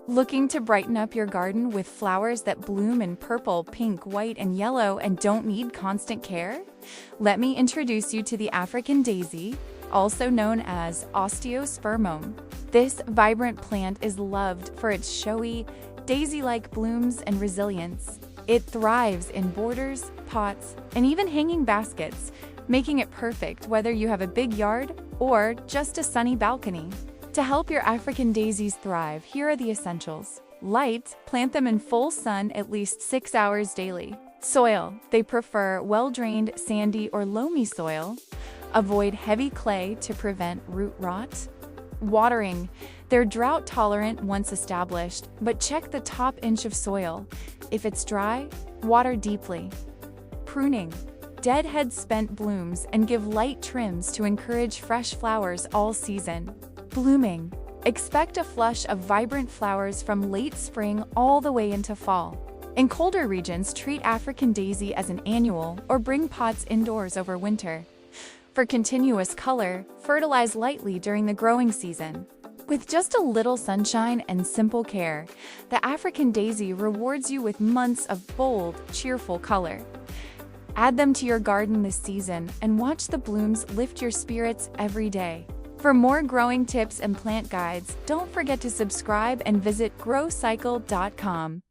Looking to brighten up your garden with flowers that bloom in purple, pink, white, and yellow and don't need constant care? Let me introduce you to the African daisy, also known as Osteospermum. This vibrant plant is loved for its showy, daisy-like blooms and resilience. It thrives in borders, pots, and even hanging baskets, making it perfect whether you have a big yard or just a sunny balcony. To help your African daisies thrive, here are the essentials. Light, plant them in full sun at least 6 hours daily. Soil, they prefer well-drained, sandy or loamy soil. Avoid heavy clay to prevent root rot. Watering, they're drought-tolerant once established, but check the top inch of soil. If it's dry, water deeply. Pruning, deadhead spent blooms and give light trims to encourage fresh flowers all season. Blooming, expect a flush of vibrant flowers from late spring all the way into fall. In colder regions, treat African daisy as an annual or bring pots indoors over winter. For continuous color, fertilize lightly during the growing season. With just a little sunshine and simple care, the African daisy rewards you with months of bold, cheerful color. Add them to your garden this season and watch the blooms lift your spirits every day. For more growing tips and plant guides, don't forget to subscribe and visit growcycle.com.